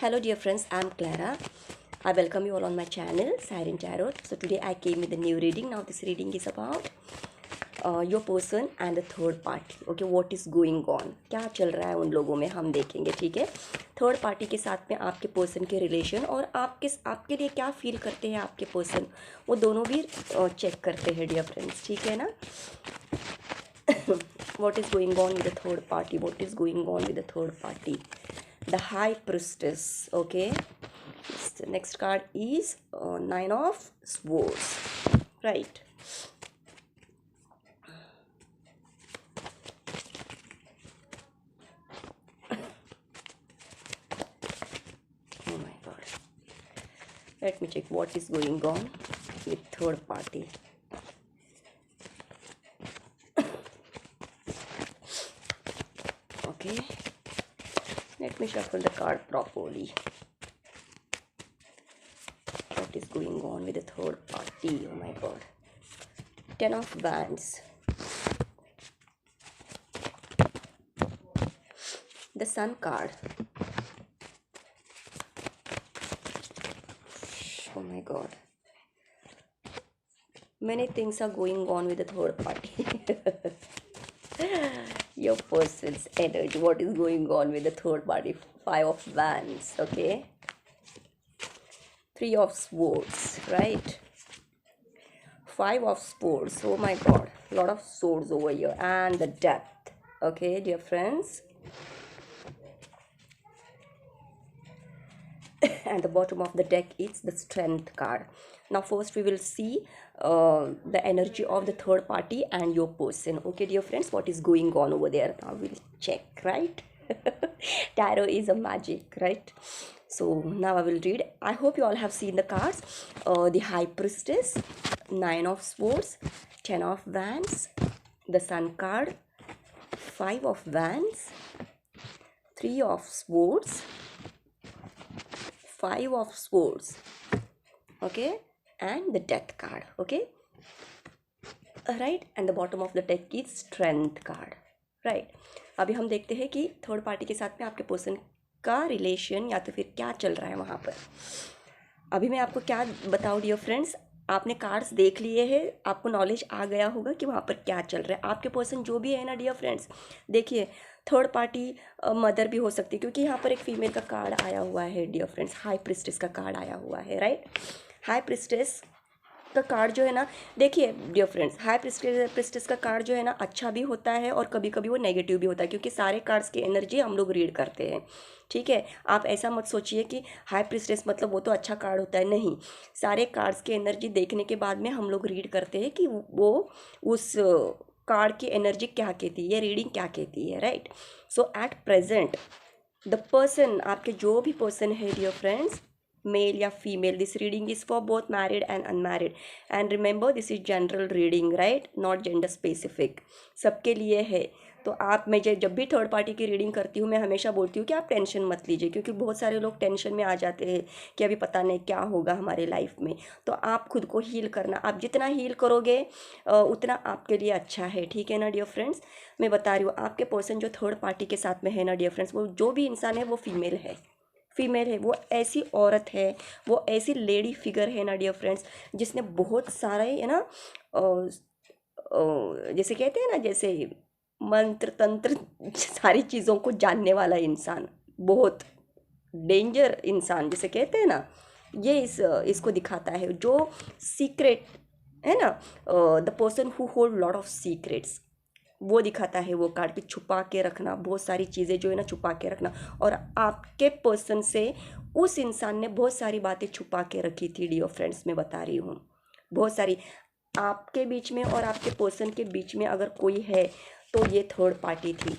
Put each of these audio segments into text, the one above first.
Hello dear friends, I'm Clara. I welcome you all on my channel, Siren Tarot. So today I came with a new reading. Now this reading is about your person and the third party. Okay, what is going on? क्या चल रहा है उन लोगों में हम देखेंगे, ठीक है। थर्ड पार्टी के साथ में आपके पर्सन के रिलेशन और आपके लिए क्या फील करते हैं आपके पर्सन, वो दोनों भी चेक करते हैं डियर फ्रेंड्स, ठीक है ना। What is going on with the third party? What is going on with the third party? The High Priestess. Okay, the next card is Nine of Swords, right. Oh my god, let me check what is going on with third party. Okay, let me shuffle the card properly. What is going on with the third party? Oh my god. Ten of Wands, the Sun card. Oh my god, many things are going on with the third party. Your person's energy, what is going on with the third party? Five of Wands. Okay, Three of Swords, right. Five of Swords. Oh my god, a lot of swords over here. And the Death. Okay dear friends. And the bottom of the deck is the Strength card. Now first we will see the energy of the third party and your person. Okay dear friends, what is going on over there? Now we'll check, right. Tarot is a magic, right. So now I will read. I hope you all have seen the cards. The High Priestess, Nine of Swords, Ten of Wands, the Sun card, Five of Wands, Three of Swords, Five of Swords, okay, and the Death card. Okay, right. And the bottom of the deck is Strength card, right. अभी हम देखते हैं कि third party के साथ में आपके person का रिलेशन या तो फिर क्या चल रहा है वहाँ पर। अभी मैं आपको क्या बताऊँ डियर फ्रेंड्स, आपने कार्ड्स देख लिए हैं, आपको नॉलेज आ गया होगा कि वहाँ पर क्या चल रहा है। आपके पर्सन जो भी है ना डियर फ्रेंड्स, देखिए थर्ड पार्टी मदर भी हो सकती है, क्योंकि यहाँ पर एक फीमेल का कार्ड आया हुआ है डियर फ्रेंड्स, हाई प्रिस्टेस का कार्ड आया हुआ है, राइट। हाई प्रिस्टेस का कार्ड जो है ना, देखिए डियर फ्रेंड्स, हाई प्रिस्टेस का कार्ड जो है ना अच्छा भी होता है और कभी कभी वो नेगेटिव भी होता है, क्योंकि सारे कार्ड्स की एनर्जी हम लोग रीड करते हैं, ठीक है। आप ऐसा मत सोचिए कि हाई प्रिस्टेस मतलब वो तो अच्छा कार्ड होता है, नहीं। सारे कार्ड्स की एनर्जी देखने के बाद में हम लोग रीड करते हैं कि वो उस कार्ड की एनर्जी क्या कहती है, रीडिंग क्या कहती है, right. So at present the person, आपके जो भी पर्सन है डियर फ्रेंड्स, मेल या female, this reading is for both married and unmarried, and remember this is general reading, right, not gender specific, सबके लिए है। तो आप, मैं जब भी थर्ड पार्टी की रीडिंग करती हूँ, मैं हमेशा बोलती हूँ कि आप टेंशन मत लीजिए, क्योंकि बहुत सारे लोग टेंशन में आ जाते हैं कि अभी पता नहीं क्या होगा हमारे लाइफ में। तो आप खुद को हील करना, आप जितना हील करोगे उतना आपके लिए अच्छा है, ठीक है ना डियर फ्रेंड्स। मैं बता रही हूँ, आपके पर्सन जो थर्ड पार्टी के साथ में है ना डियर फ्रेंड्स, वो जो भी इंसान है वो फीमेल है, फीमेल है, वो ऐसी औरत है, वो ऐसी लेडी फिगर है ना डियर फ्रेंड्स, जिसने बहुत सारे है ना जैसे कहते हैं ना, जैसे मंत्र तंत्र सारी चीज़ों को जानने वाला इंसान, बहुत डेंजर इंसान जिसे कहते हैं ना, ये इसको दिखाता है, जो सीक्रेट है ना, the person who hold lot of secrets, वो दिखाता है वो कार्ड की छुपा के रखना, बहुत सारी चीज़ें जो है ना छुपा के रखना। और आपके पर्सन से उस इंसान ने बहुत सारी बातें छुपा के रखी थी डियर फ्रेंड्स, मैं बता रही हूँ, बहुत सारी। आपके बीच में और आपके पर्सन के बीच में अगर कोई है तो ये थर्ड पार्टी थी,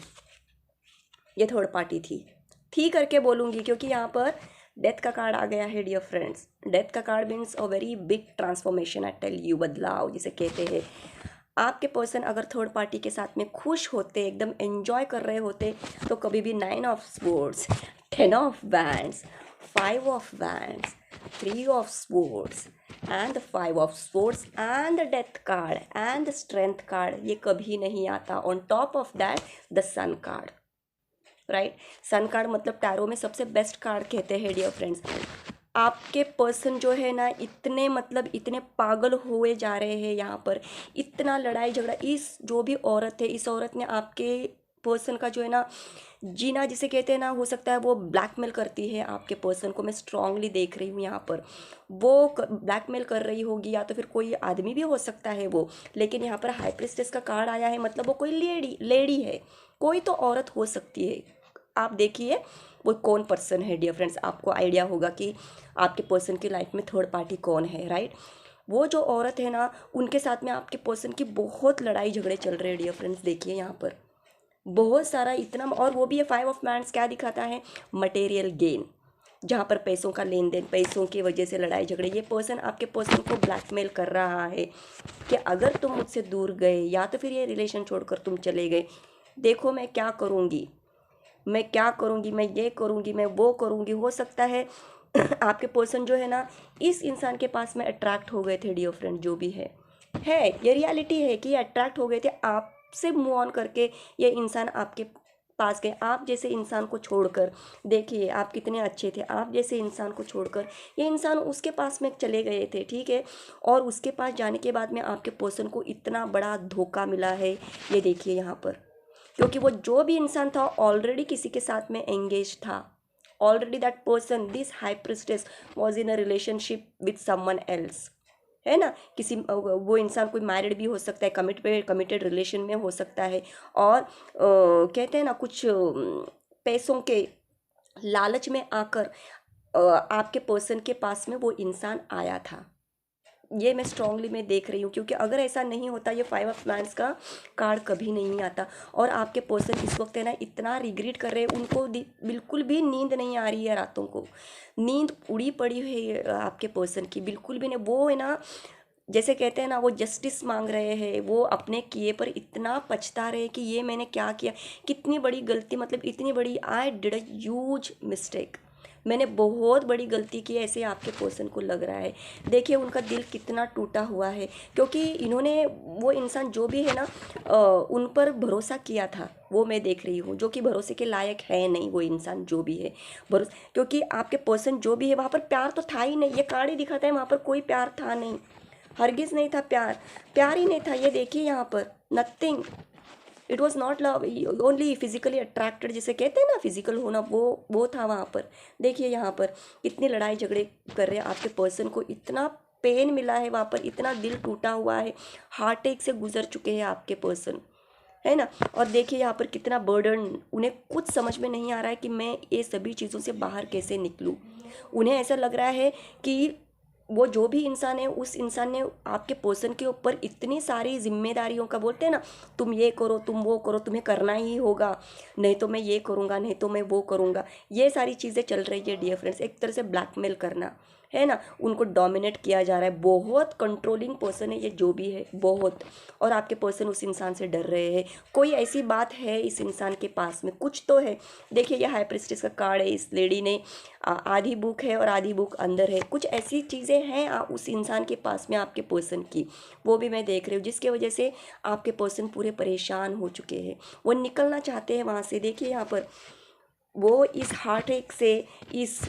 ये थर्ड पार्टी थी करके बोलूँगी, क्योंकि यहाँ पर डेथ का कार्ड आ गया है डियर फ्रेंड्स। डेथ का card means a very big transformation, I tell you, बदलाव जिसे कहते हैं। आपके पर्सन अगर थर्ड पार्टी के साथ में खुश होते, एकदम एंजॉय कर रहे होते, तो कभी भी nine of swords, ten of wands, five of wands, three of swords and the five of swords and the death card and the strength card, ये कभी नहीं आता। On top of that the sun card, right. Sun card मतलब tarot में सबसे best card कहते हैं dear friends. आपके पर्सन जो है ना इतने मतलब इतने पागल हुए जा रहे हैं यहाँ पर, इतना लड़ाई झगड़ा, इस जो भी औरत है इस औरत ने आपके पर्सन का जो है ना जीना जिसे कहते हैं ना, हो सकता है वो ब्लैकमेल करती है आपके पर्सन को, मैं स्ट्रांगली देख रही हूँ यहाँ पर। वो ब्लैकमेल कर रही होगी, या तो फिर कोई आदमी भी हो सकता है वो, लेकिन यहाँ पर हाई प्रिस्टेस का कार्ड आया है, मतलब वो कोई लेडी है, कोई तो औरत हो सकती है। आप देखिए वो कौन पर्सन है डियर फ्रेंड्स, आपको आइडिया होगा कि आपके पर्सन की लाइफ में थर्ड पार्टी कौन है, राइट। वो जो औरत है ना उनके साथ में आपके पर्सन की बहुत लड़ाई झगड़े चल रहे हैं डियर फ्रेंड्स, देखिए यहाँ पर बहुत सारा इतना, और वो भी ये 5 ऑफ मैंड्स क्या दिखाता है, मटेरियल गेन, जहाँ पर पैसों का लेन देन, पैसों की वजह से लड़ाई झगड़े। ये पर्सन आपके पर्सन को ब्लैकमेल कर रहा है कि अगर तुम मुझसे दूर गए या तो फिर ये रिलेशन छोड़कर तुम चले गए, देखो मैं क्या करूँगी, मैं क्या करूँगी, मैं ये करूँगी, मैं वो करूँगी। हो सकता है आपके पर्सन जो है ना इस इंसान के पास में अट्रैक्ट हो गए थे डियर फ्रेंड, जो भी है ये रियलिटी है कि अट्रैक्ट हो गए थे आपसे, मूव ऑन करके ये इंसान आपके पास गए। आप जैसे इंसान को छोड़कर, देखिए आप कितने अच्छे थे, आप जैसे इंसान को छोड़कर ये इंसान उसके पास में चले गए थे, ठीक है। और उसके पास जाने के बाद में आपके पर्सन को इतना बड़ा धोखा मिला है, ये देखिए यहाँ पर, क्योंकि वो जो भी इंसान था ऑलरेडी किसी के साथ में एंगेज था, already that person, this high priestess was in a relationship with someone else, है ना। किसी वो इंसान कोई मैरिड भी हो सकता है, कमिटेड रिलेशन में हो सकता है, और कहते हैं ना कुछ पैसों के लालच में आकर आपके पर्सन के पास में वो इंसान आया था। ये मैं स्ट्रांगली मैं देख रही हूँ, क्योंकि अगर ऐसा नहीं होता ये 5 ऑफ मैंड्स का कार्ड कभी नहीं आता। और आपके पर्सन इस वक्त है ना इतना रिग्रेट कर रहे हैं, उनको बिल्कुल भी नींद नहीं आ रही है, रातों को नींद उड़ी पड़ी है आपके पर्सन की, बिल्कुल भी नहीं। वो है ना जैसे कहते हैं ना वो जस्टिस मांग रहे हैं, वो अपने किए पर इतना पछता रहे कि ये मैंने क्या किया, कितनी बड़ी गलती, मतलब इतनी बड़ी, I did a huge mistake, मैंने बहुत बड़ी गलती की, ऐसे आपके पर्सन को लग रहा है। देखिए उनका दिल कितना टूटा हुआ है, क्योंकि इन्होंने वो इंसान जो भी है ना उन पर भरोसा किया था, वो मैं देख रही हूँ, जो कि भरोसे के लायक है नहीं वो इंसान जो भी है भरोसा, क्योंकि आपके पर्सन जो भी है वहाँ पर प्यार तो था ही नहीं, ये कार्ड ही दिखाता है वहाँ पर कोई प्यार था नहीं, हरगिज नहीं था प्यार, प्यार ही नहीं था। ये देखिए यहाँ पर nothing, it was not love, only physically attracted जिसे कहते हैं ना, फिजिकल होना, वो था वहाँ पर। देखिए यहाँ पर कितनी लड़ाई झगड़े कर रहे हैं आपके पर्सन को, इतना पेन मिला है वहाँ पर, इतना दिल टूटा हुआ है, हार्ट अटैक से गुजर चुके हैं आपके पर्सन, है ना। और देखिए यहाँ पर कितना बर्डन, उन्हें कुछ समझ में नहीं आ रहा है कि मैं ये सभी चीज़ों से बाहर कैसे निकलूँ। उन्हें ऐसा लग रहा है कि वो जो भी इंसान है उस इंसान ने आपके पर्सन के ऊपर इतनी सारी जिम्मेदारियों का, बोलते हैं ना तुम ये करो तुम वो करो, तुम्हें करना ही होगा, नहीं तो मैं ये करूँगा, नहीं तो मैं वो करूँगा, ये सारी चीज़ें चल रही है डियर फ्रेंड्स, एक तरह से ब्लैकमेल करना, है ना। उनको डोमिनेट किया जा रहा है, बहुत कंट्रोलिंग पर्सन है ये जो भी है, बहुत। और आपके पर्सन उस इंसान से डर रहे हैं, कोई ऐसी बात है इस इंसान के पास में, कुछ तो है। देखिए ये हाई प्रिस्टेस का कार्ड है, इस लेडी ने आधी बुक है और आधी बुक अंदर है, कुछ ऐसी चीज़ें हैं उस इंसान के पास में आपके पर्सन की, वो भी मैं देख रही हूँ, जिसके वजह से आपके पर्सन पूरे परेशान हो चुके हैं, वो निकलना चाहते हैं वहाँ से। देखिए यहाँ पर वो इस हार्ट अटैक से, इस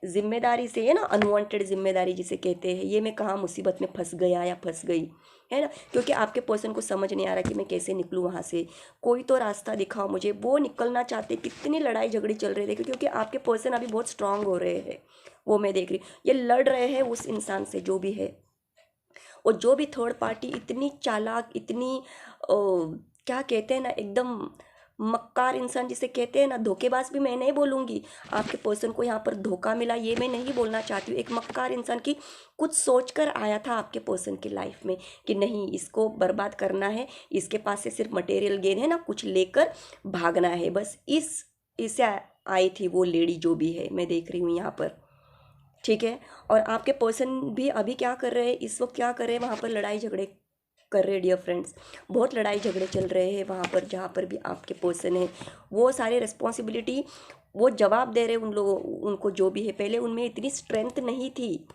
जिम्मेदारी से, है ना, अनवांटेड जिम्मेदारी जिसे कहते हैं, ये मैं कहाँ मुसीबत में फंस गया या फंस गई, है ना, क्योंकि आपके पर्सन को समझ नहीं आ रहा कि मैं कैसे निकलूँ वहाँ से, कोई तो रास्ता दिखाओ मुझे। वो निकलना चाहते, कितनी लड़ाई झगड़ी चल रही थी, क्योंकि आपके पर्सन अभी बहुत स्ट्रांग हो रहे हैं, वो मैं देख रही हूँ, ये लड़ रहे हैं उस इंसान से जो भी है। और जो भी थर्ड पार्टी इतनी चालाक, इतनी क्या कहते हैं ना, एकदम मक्कार इंसान जिसे कहते हैं ना, धोखेबाज भी मैं नहीं बोलूँगी, आपके पर्सन को यहाँ पर धोखा मिला ये मैं नहीं बोलना चाहती हूँ, एक मक्कार इंसान की कुछ सोच कर आया था आपके पर्सन की लाइफ में कि नहीं इसको बर्बाद करना है, इसके पास से सिर्फ मटेरियल गेन है ना, कुछ लेकर भागना है बस, इससे आई थी वो लेडी जो भी है, मैं देख रही हूँ यहाँ पर, ठीक है। और आपके पर्सन भी अभी क्या कर रहे हैं, इस वक्त क्या कर रहे हैं, वहाँ पर लड़ाई झगड़े कर रहे हैं डियर फ्रेंड्स, बहुत लड़ाई झगड़े चल रहे हैं वहाँ पर, जहाँ पर भी आपके पर्सन है वो सारे रिस्पॉन्सिबिलिटी वो जवाब दे रहे हैं उन लोगों उनको जो भी है। पहले उनमें इतनी स्ट्रेंथ नहीं थी,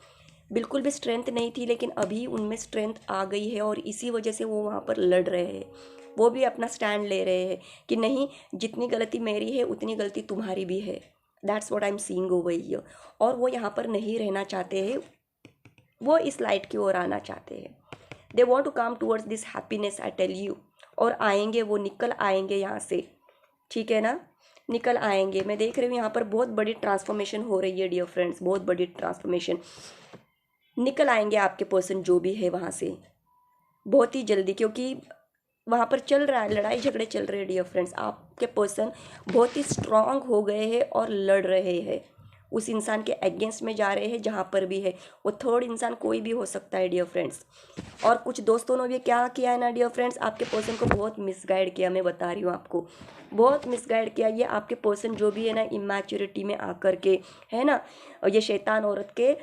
बिल्कुल भी स्ट्रेंथ नहीं थी, लेकिन अभी उनमें स्ट्रेंथ आ गई है और इसी वजह से वो वहाँ पर लड़ रहे हैं। वो भी अपना स्टैंड ले रहे हैं कि नहीं, जितनी गलती मेरी है उतनी गलती तुम्हारी भी है। That's what I am seeing over here. और वो यहाँ पर नहीं रहना चाहते हैं, वो इस लाइट की ओर आना चाहते हैं। They want to come towards this happiness, I tell you. और आएंगे, वो निकल आएंगे यहाँ से, ठीक है ना, निकल आएंगे। मैं देख रही हूँ यहाँ पर बहुत बड़ी ट्रांसफॉर्मेशन हो रही है डियर फ्रेंड्स, बहुत बड़ी ट्रांसफॉर्मेशन। निकल आएंगे आपके पर्सन जो भी है वहाँ से बहुत ही जल्दी, क्योंकि वहाँ पर चल रहा है, लड़ाई झगड़े चल रहे हैं डियर फ्रेंड्स। आपके पर्सन बहुत ही स्ट्रांग हो गए हैं और लड़ रहे हैं, उस इंसान के अगेंस्ट में जा रहे हैं जहाँ पर भी है। वो थर्ड इंसान कोई भी हो सकता है डियर फ्रेंड्स। और कुछ दोस्तों ने भी क्या किया है ना डियर फ्रेंड्स, आपके पर्सन को बहुत मिसगाइड किया। मैं बता रही हूँ आपको, बहुत मिसगाइड किया। ये आपके पर्सन जो भी है ना, इमैच्योरिटी में आकर के, है ना, ये शैतान औरत के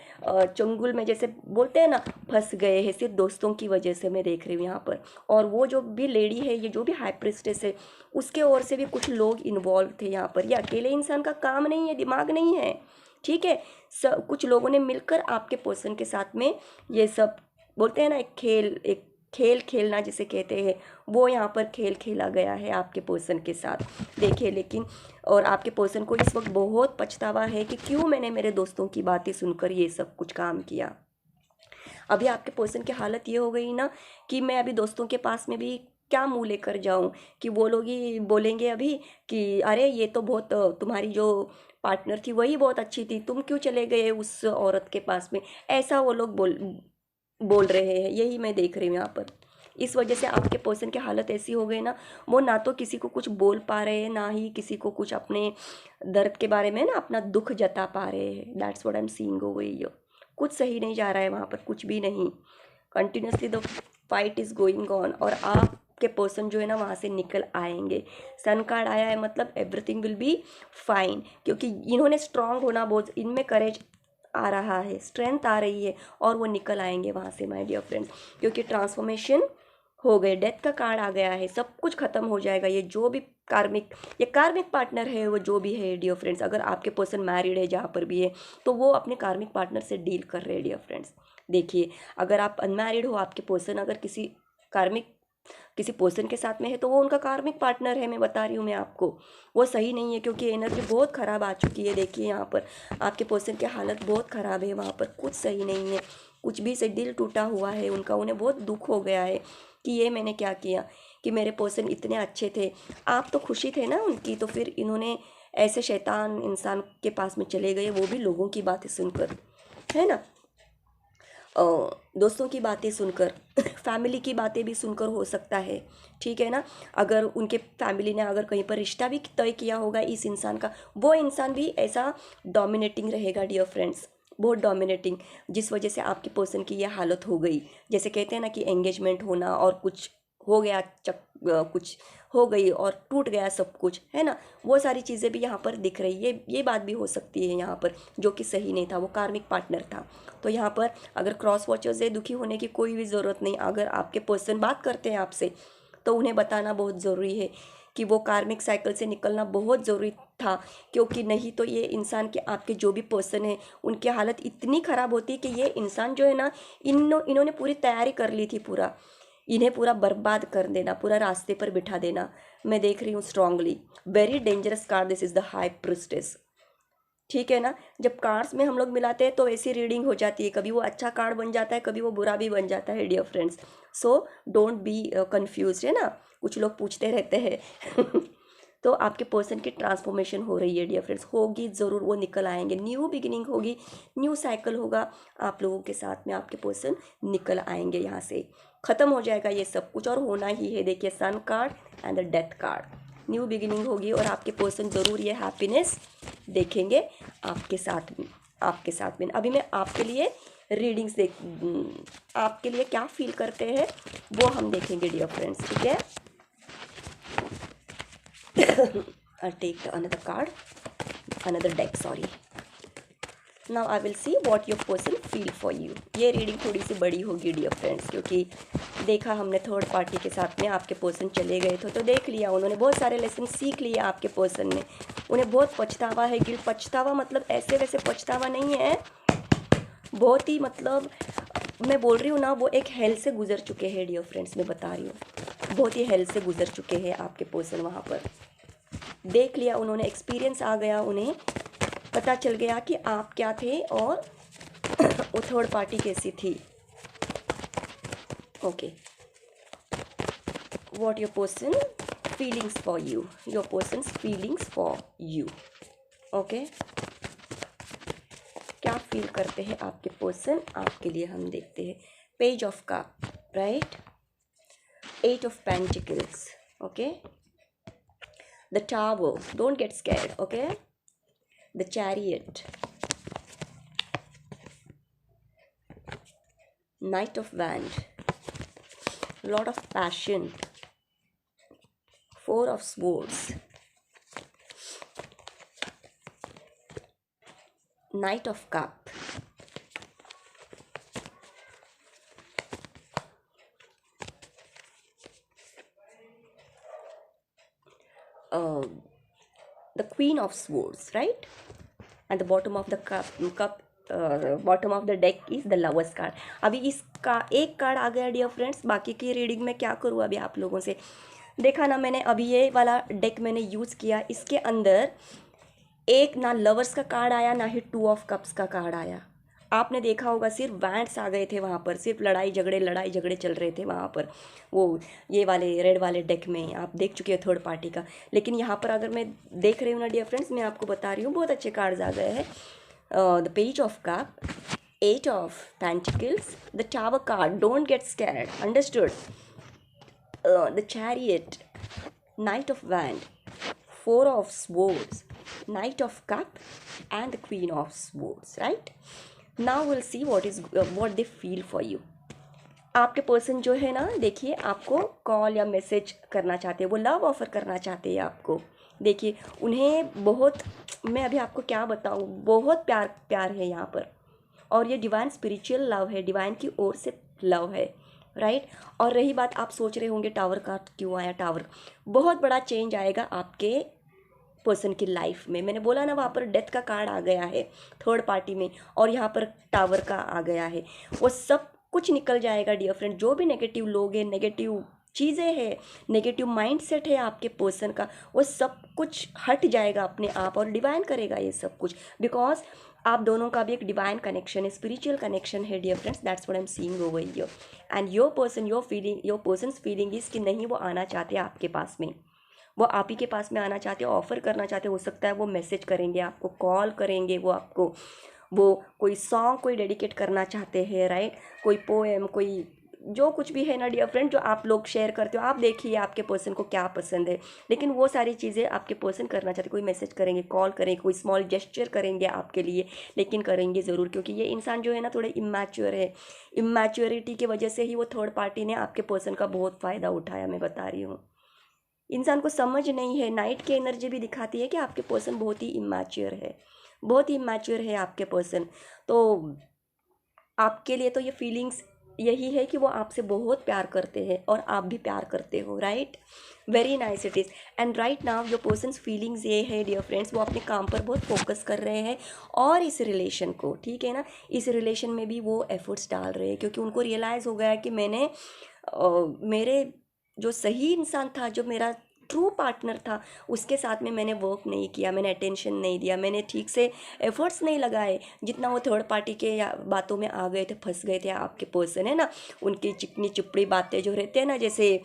चंगुल में जैसे बोलते हैं ना, फंस गए हैं सिर्फ दोस्तों की वजह से। मैं देख रही हूँ यहाँ पर। और वो जो भी लेडी है, ये जो भी हाई प्रिस्टेस है, उसके ओर से भी कुछ लोग इन्वॉल्व थे यहाँ पर। ये अकेले इंसान का काम नहीं है, दिमाग नहीं है, ठीक है। कुछ लोगों ने मिलकर आपके पर्सन के साथ में ये सब बोलते हैं ना, एक खेल खेलना जिसे कहते हैं, वो यहाँ पर खेल खेला गया है आपके पर्सन के साथ, देखिए। लेकिन और आपके पर्सन को इस वक्त बहुत पछतावा है कि क्यों मैंने मेरे दोस्तों की बातें सुनकर ये सब कुछ काम किया। अभी आपके पर्सन की हालत ये हो गई ना कि मैं अभी दोस्तों के पास में भी क्या मुंह लेकर जाऊं, कि वो लोग ही बोलेंगे अभी कि अरे ये तो बहुत तुम्हारी जो पार्टनर थी वही बहुत अच्छी थी, तुम क्यों चले गए उस औरत के पास में, ऐसा वो लोग बोल बोल रहे हैं। यही मैं देख रही हूँ यहाँ पर। इस वजह से आपके पर्सन की हालत ऐसी हो गई ना, वो ना तो किसी को कुछ बोल पा रहे हैं, ना ही किसी को कुछ अपने दर्द के बारे में ना अपना दुख जता पा रहे हैं। That's what I am seeing over here. कुछ सही नहीं जा रहा है वहाँ पर, कुछ भी नहीं। Continuously the fight is going on. और आपके पर्सन जो है ना वहाँ से निकल आएंगे। सन कार्ड आया है, मतलब एवरीथिंग विल बी फाइन, क्योंकि इन्होंने स्ट्रांग होना, बहुत इनमें करेज आ रहा है, स्ट्रेंथ आ रही है, और वो निकल आएंगे वहाँ से माय डियर फ्रेंड्स, क्योंकि ट्रांसफॉर्मेशन हो गए। डेथ का कार्ड आ गया है, सब कुछ खत्म हो जाएगा। ये जो भी ये कार्मिक पार्टनर है, वो जो भी है डियर फ्रेंड्स, अगर आपके पर्सन मैरिड है जहाँ पर भी है, तो वो अपने कार्मिक पार्टनर से डील कर रहे हैं डियर फ्रेंड्स। देखिए, अगर आप अनमैरिड हो, आपके पर्सन अगर किसी पर्सन के साथ में है, तो वो उनका कार्मिक पार्टनर है। मैं बता रही हूँ मैं आपको, वो सही नहीं है, क्योंकि एनर्जी बहुत ख़राब आ चुकी है। देखिए यहाँ पर आपके पर्सन की हालत बहुत ख़राब है, वहाँ पर कुछ सही नहीं है, कुछ भी से दिल टूटा हुआ है उनका। उन्हें बहुत दुख हो गया है कि ये मैंने क्या किया, कि मेरे पर्सन इतने अच्छे थे, आप तो खुशी थे ना उनकी, तो फिर इन्होंने ऐसे शैतान इंसान के पास में चले गए, वो भी लोगों की बातें सुनकर, है ना, दोस्तों की बातें सुनकर, फैमिली की बातें भी सुनकर हो सकता है, ठीक है ना। अगर उनके फैमिली ने अगर कहीं पर रिश्ता भी तय किया होगा इस इंसान का, वो इंसान भी ऐसा डोमिनेटिंग रहेगा डियर फ्रेंड्स, बहुत डोमिनेटिंग, जिस वजह से आपके पर्सन की ये हालत हो गई। जैसे कहते हैं ना कि एंगेजमेंट होना और कुछ हो गया, कुछ हो गई और टूट गया सब कुछ, है ना, वो सारी चीज़ें भी यहाँ पर दिख रही है। ये बात भी हो सकती है यहाँ पर, जो कि सही नहीं था, वो कार्मिक पार्टनर था। तो यहाँ पर अगर क्रॉस वॉचर्स है, दुखी होने की कोई भी ज़रूरत नहीं। अगर आपके पर्सन बात करते हैं आपसे, तो उन्हें बताना बहुत ज़रूरी है कि वो कार्मिक साइकिल से निकलना बहुत ज़रूरी था, क्योंकि नहीं तो ये इंसान के आपके जो भी पर्सन है, उनकी हालत इतनी ख़राब होती कि ये इंसान जो है ना, इन्होंने पूरी तैयारी कर ली थी, पूरा इन्हें पूरा बर्बाद कर देना, पूरा रास्ते पर बिठा देना। मैं देख रही हूँ strongly, very dangerous card, this is the high priestess, ठीक है ना। जब कार्ड्स में हम लोग मिलाते हैं तो ऐसी रीडिंग हो जाती है, कभी वो अच्छा कार्ड बन जाता है, कभी वो बुरा भी बन जाता है dear friends. So don't be confuse, है ना, कुछ लोग पूछते रहते हैं तो आपके पर्सन की ट्रांसफॉर्मेशन हो रही है डियर फ्रेंड्स, होगी ज़रूर, वो निकल आएंगे, न्यू बिगिनिंग होगी, न्यू साइकिल होगा आप लोगों के साथ में। आपके पर्सन निकल आएंगे यहाँ से, ख़त्म हो जाएगा ये सब कुछ, और होना ही है। देखिए, sun card and the death card, new beginning होगी, और आपके पर्सन ज़रूर ये हैप्पीनेस देखेंगे आपके साथ में। अभी मैं आपके लिए रीडिंग्स आपके लिए क्या फील करते हैं वो हम देखेंगे डियर फ्रेंड्स, ठीक है। I'll take another card, another deck, sorry. Now I will see what your person feel for you. ये रीडिंग थोड़ी सी बड़ी होगी डियर फ्रेंड्स, क्योंकि देखा हमने थर्ड पार्टी के साथ में आपके पर्सन चले गए थे, तो देख लिया उन्होंने, बहुत सारे लेसन सीख लिए आपके पर्सन ने। उन्हें बहुत पछतावा है, गिल्ट, पछतावा मतलब ऐसे वैसे पछतावा नहीं है, बहुत ही मतलब मैं बोल रही हूँ ना, वो एक हेल से गुजर चुके हैं डियर फ्रेंड्स, मैं बता रही हूँ बहुत ही हेल से गुजर चुके हैं आपके पर्सन। वहाँ पर देख लिया उन्होंने, एक्सपीरियंस आ गया, उन्हें पता चल गया कि आप क्या थे और वो थर्ड पार्टी कैसी थी। Okay, what your person feelings for you, your person's feelings for you. Okay, क्या फील करते हैं आपके पर्सन आपके लिए, हम देखते हैं। Page of cup, right, 8 of Pentacles, okay, the Tower, don't get scared, okay, the Chariot, Knight of Wands, lot of passion, 4 of Swords, Knight of Cup, the Queen of Swords, right, and the bottom of the cup bottom of the deck is the lovers card. अभी इसका एक card आ गया dear friends. बाकी की reading में क्या करूँ अभी आप लोगों से, देखा ना मैंने, अभी ये वाला डेक मैंने यूज़ किया, इसके अंदर एक ना लवर्स का कार्ड आया ना ही 2 ऑफ कप्स का कार्ड आया। आपने देखा होगा सिर्फ वैंड्स आ गए थे वहाँ पर, सिर्फ लड़ाई झगड़े चल रहे थे वहाँ पर, वो ये वाले रेड वाले डेक में आप देख चुके हो थर्ड पार्टी का। लेकिन यहाँ पर अगर मैं देख रही हूँ ना डियर फ्रेंड्स, मैं आपको बता रही हूँ बहुत अच्छे कार्ड्स आ गए हैं। The page of cup, 8 of Pentacles, the Tower card, don't get scared, understood, the Chariot, Knight of Wands, 4 of Swords, Knight of Cup, and the Queen of Swords, right? Now we'll see what they feel for you. आपके person जो है ना, देखिए आपको call या message करना चाहते हैं, वो लव ऑफर करना चाहते हैं आपको। देखिए उन्हें बहुत, मैं अभी आपको क्या बताऊँ, बहुत प्यार है यहाँ पर, और ये डिवाइन स्पिरिचुअल लव है, डिवाइन की ओर से लव है, राइट। और रही बात, आप सोच रहे होंगे टावर का क्यों आया, टावर, बहुत बड़ा चेंज आएगा आपके पर्सन की लाइफ में। मैंने बोला ना, वहाँ पर डेथ का कार्ड आ गया है थर्ड पार्टी में, और यहाँ पर टावर का आ गया है। वो सब कुछ निकल जाएगा डियर फ्रेंड। जो भी नेगेटिव लोग हैं, नेगेटिव चीज़ें हैं, नेगेटिव माइंडसेट है आपके पर्सन का, वो सब कुछ हट जाएगा अपने आप, और डिवाइन करेगा ये सब कुछ, बिकॉज आप दोनों का भी एक डिवाइन कनेक्शन है, स्पिरिचुअल कनेक्शन है dear friends. That's what I am seeing over here. And your person, your person's feeling is कि नहीं, वो आना चाहते हैं आपके पास में, वो आप ही के पास में आना चाहते हैं, ऑफर करना चाहते हैं। हो सकता है वो मैसेज करेंगे आपको, कॉल करेंगे वो आपको, वो कोई सॉन्ग कोई डेडिकेट करना चाहते हैं, राइट, कोई पोएम, कोई जो कुछ भी है ना डियर फ्रेंड, जो आप लोग शेयर करते हो, आप देखिए आपके पर्सन को क्या पसंद है, लेकिन वो सारी चीज़ें आपके पर्सन करना चाहते हैं। कोई मैसेज करेंगे, कॉल करेंगे, कोई स्मॉल जेस्चर करेंगे आपके लिए, लेकिन करेंगे ज़रूर, क्योंकि ये इंसान जो है ना थोड़े इमैच्योर है। इमैच्योरिटी की वजह से ही वो थर्ड पार्टी ने आपके पर्सन का बहुत फ़ायदा उठाया, मैं बता रही हूँ। इंसान को समझ नहीं है, नाइट की एनर्जी भी दिखाती है कि आपके पर्सन बहुत ही इमैच्योर है, बहुत ही इमैच्योर है आपके पर्सन। तो आपके लिए तो ये फीलिंग्स यही है कि वो आपसे बहुत प्यार करते हैं और आप भी प्यार करते हो, right, very nice it is. And right now your persons feelings ये है डियर फ्रेंड्स, वो अपने काम पर बहुत फोकस कर रहे हैं, और इस रिलेशन को, ठीक है ना, इस रिलेशन में भी वो एफर्ट्स डाल रहे हैं, क्योंकि उनको रियलाइज़ हो गया है कि मैंने मेरे जो सही इंसान था, जो मेरा ट्रू पार्टनर था, उसके साथ में मैंने वर्क नहीं किया, मैंने अटेंशन नहीं दिया, मैंने ठीक से एफर्ट्स नहीं लगाए, जितना वो थर्ड पार्टी के या बातों में आ गए थे, फंस गए थे आपके पर्सन, है ना, उनकी चिकनी चुपड़ी बातें जो रहते हैं ना, जैसे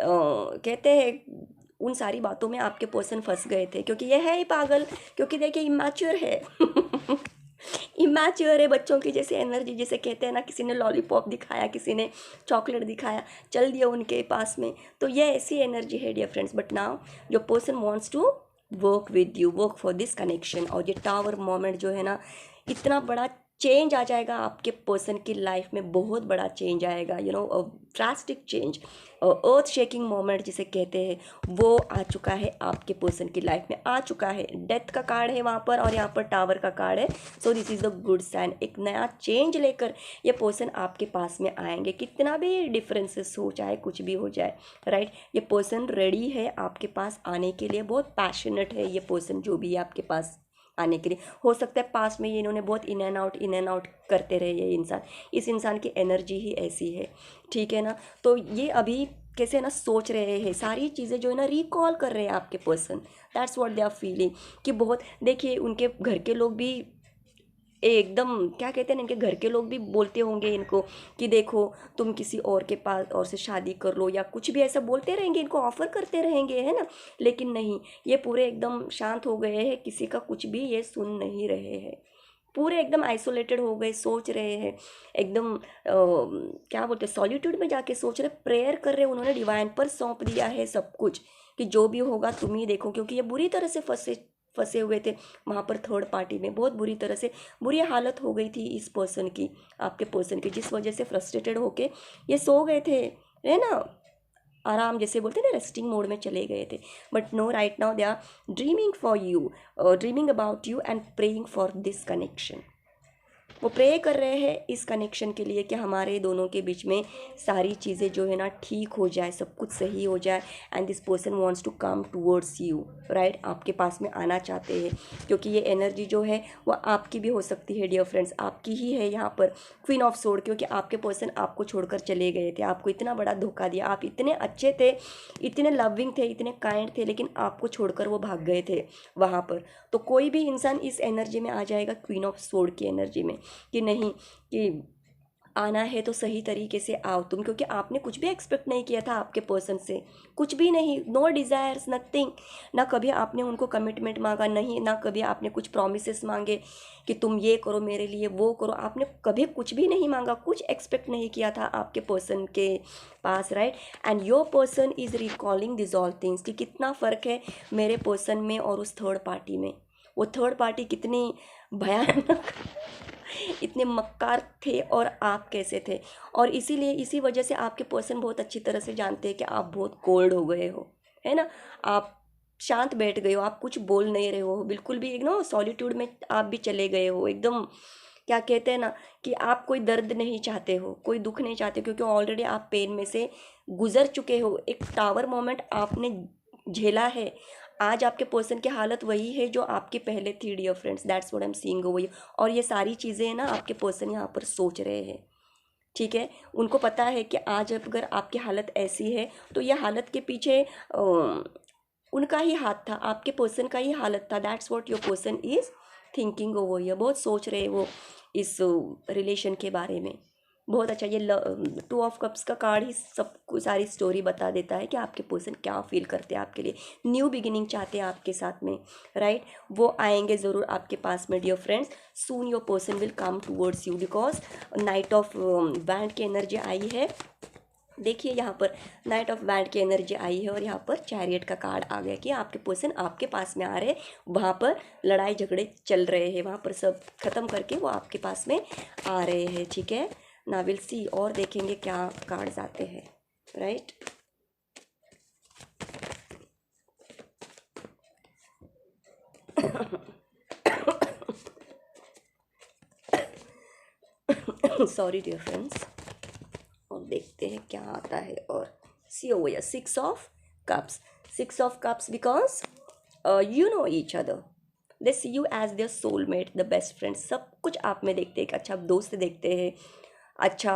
कहते हैं, उन सारी बातों में आपके पर्सन फंस गए थे, क्योंकि ये है ही पागल, क्योंकि देखिए इमैच्योर है इमैच्योर है, बच्चों की जैसे एनर्जी, जैसे कहते हैं ना, किसी ने लॉलीपॉप दिखाया, किसी ने चॉकलेट दिखाया, चल दिया उनके पास में, तो ये ऐसी एनर्जी है dear friends. But now your person wants to work with you, work for this connection. और ये टावर मोमेंट जो है ना, इतना बड़ा चेंज आ जाएगा आपके पर्सन की लाइफ में, बहुत बड़ा चेंज आएगा, you know, drastic change, earth shaking moment जिसे कहते हैं, वो आ चुका है आपके पर्सन की लाइफ में, आ चुका है। डेथ का कार्ड है वहाँ पर, और यहाँ पर टावर का कार्ड है। So this is the good sign. एक नया चेंज लेकर ये पर्सन आपके पास में आएंगे, कितना भी डिफरेंसेस हो, चाहे कुछ भी हो जाए, राइट। ये पर्सन रेडी है आपके पास आने के लिए, बहुत पैशनेट है ये पर्सन जो भी है आपके पास, आने के लिए। हो सकता है पास्ट में ये इन्होंने बहुत इन एंड आउट करते रहे ये इंसान, इस इंसान की एनर्जी ही ऐसी है, ठीक है ना। तो ये अभी कैसे ना सोच रहे हैं, सारी चीज़ें जो है ना रिकॉल कर रहे हैं आपके person, that's what they are feeling. कि बहुत देखिए उनके घर के लोग भी एकदम क्या कहते हैं ना, इनके घर के लोग भी बोलते होंगे इनको कि देखो तुम किसी और के पास और से शादी कर लो या कुछ भी ऐसा बोलते रहेंगे, इनको ऑफर करते रहेंगे, है ना। लेकिन नहीं, ये पूरे एकदम शांत हो गए हैं, किसी का कुछ भी ये सुन नहीं रहे हैं, पूरे एकदम आइसोलेटेड हो गए, सोच रहे हैं एकदम क्या बोलते हैं, सॉलिट्यूड में जाके सोच रहे, प्रेयर कर रहे, उन्होंने डिवाइन पर सौंप दिया है सब कुछ कि जो भी होगा तुम ही देखो। क्योंकि ये बुरी तरह से फंसे फंसे हुए थे वहाँ पर, थर्ड पार्टी में बहुत बुरी तरह से बुरी हालत हो गई थी इस पर्सन की, आपके पर्सन की, जिस वजह से फ्रस्ट्रेटेड होके ये सो गए थे, है ना, आराम जैसे बोलते हैं ना, रेस्टिंग मोड में चले गए थे। But no, right now they are dreaming for you, dreaming about you and praying for this connection. वो प्रे कर रहे हैं इस कनेक्शन के लिए कि हमारे दोनों के बीच में सारी चीज़ें जो है ना ठीक हो जाए, सब कुछ सही हो जाए। And this person wants to come towards you, right, आपके पास में आना चाहते हैं। क्योंकि ये एनर्जी जो है वो आपकी भी हो सकती है डियर फ्रेंड्स, आपकी ही है यहाँ पर, क्वीन ऑफ सोर्ड। क्योंकि आपके पर्सन आपको छोड़कर चले गए थे, आपको इतना बड़ा धोखा दिया, आप इतने अच्छे थे, इतने लविंग थे, इतने काइंड थे, लेकिन आपको छोड़कर वो भाग गए थे वहाँ पर। तो कोई भी इंसान इस एनर्जी में आ जाएगा, क्वीन ऑफ सोर्ड की एनर्जी में, कि नहीं, कि आना है तो सही तरीके से आओ तुम। क्योंकि आपने कुछ भी एक्सपेक्ट नहीं किया था आपके पर्सन से, कुछ भी नहीं, नो डिज़ायर्स, नथिंग। ना कभी आपने उनको कमिटमेंट मांगा, नहीं, ना कभी आपने कुछ प्रोमिसेस मांगे कि तुम ये करो मेरे लिए, वो करो, आपने कभी कुछ भी नहीं मांगा, कुछ एक्सपेक्ट नहीं किया था आपके पर्सन के पास, right. And your person is recalling this all things, कि कितना फ़र्क है मेरे पर्सन में और उस थर्ड पार्टी में। वो थर्ड पार्टी कितनी भयानक इतने मक्कार थे और आप कैसे थे। और इसीलिए इसी वजह से आपके पर्सन बहुत अच्छी तरह से जानते हैं कि आप बहुत कोल्ड हो गए हो, है ना, आप शांत बैठ गए हो, आप कुछ बोल नहीं रहे हो बिल्कुल भी, सॉलिट्यूड में आप भी चले गए हो एकदम। क्या कहते हैं ना कि आप कोई दर्द नहीं चाहते हो, कोई दुख नहीं चाहते, क्योंकि ऑलरेडी आप पेन में से गुजर चुके हो, एक टावर मोमेंट आपने झेला है। आज आपके पर्सन की हालत वही है जो आपकी पहले थी dear friends, that's what I am seeing over. और ये सारी चीज़ें ना आपके पर्सन यहाँ पर सोच रहे हैं, ठीक है। उनको पता है कि आज अगर आपकी हालत ऐसी है तो ये हालत के पीछे उनका ही हाथ था, आपके पर्सन का ही हालत था। That's what your person is thinking over, ये बहुत सोच रहे हैं वो इस रिलेशन के बारे में। बहुत अच्छा, ये 2 ऑफ कप्स का कार्ड ही सब कुछ सारी स्टोरी बता देता है कि आपके पर्सन क्या फील करते हैं आपके लिए, न्यू बिगिनिंग चाहते हैं आपके साथ में, राइट। वो आएंगे ज़रूर आपके पास में dear friends, soon your person will come towards you, because knight of बैंड की एनर्जी आई है। देखिए यहाँ पर नाइट ऑफ बैंड की एनर्जी आई है और यहाँ पर चैरियट का कार्ड आ गया कि आपके पर्सन आपके पास में आ रहे हैं, वहाँ पर लड़ाई झगड़े चल रहे हैं, वहाँ पर सब खत्म करके वो आपके पास में आ रहे हैं, ठीक है ना। विल सी, और देखेंगे क्या कार्ड्स आते हैं, राइट। सॉरी डियर फ्रेंड्स, और देखते हैं क्या आता है। और see over 6 of cups, 6 of cups, because you know each other, they see you as their soulmate, the best friend, सब कुछ आप में देखते हैं, एक अच्छा दोस्त देखते हैं, अच्छा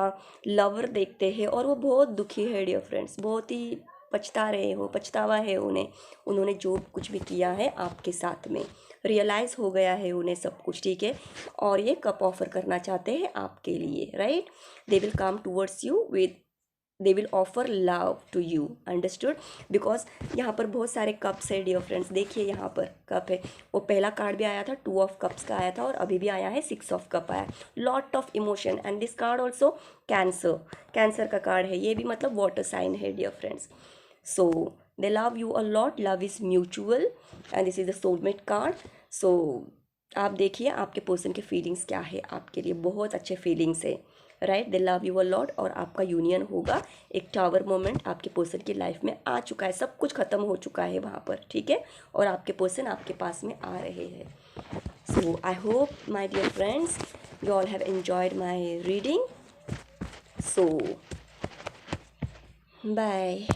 लवर देखते हैं। और वो बहुत दुखी है डियर फ्रेंड्स, बहुत ही पछता रहे हो, पछतावा है उन्हें, उन्होंने जो कुछ भी किया है आपके साथ में, रियलाइज़ हो गया है उन्हें सब कुछ, ठीक है। और ये कप ऑफर करना चाहते हैं आपके लिए, right. They will come towards you with, they will offer love to you, understood. Because यहाँ पर बहुत सारे कप्स है डियर फ्रेंड्स, देखिए यहाँ पर कप है, वो पहला कार्ड भी आया था 2 ऑफ कप्स का आया था, और अभी भी आया है 6 ऑफ कप आया, lot of emotion. And this card also cancer, cancer का कार्ड है ये भी, मतलब वाटर साइन है dear friends. So they love you a lot, love is mutual, and this is the soulmate card. सो आप देखिए आपके पर्सन के फीलिंग्स क्या है आपके लिए, बहुत अच्छे फीलिंग्स है, right. They love you a lot, और आपका यूनियन होगा, एक टावर मोमेंट आपके पर्सन की लाइफ में आ चुका है, सब कुछ खत्म हो चुका है वहाँ पर, ठीक है। और आपके पर्सन आपके पास में आ रहे हैं। So I hope my dear friends you all have enjoyed my reading, so bye.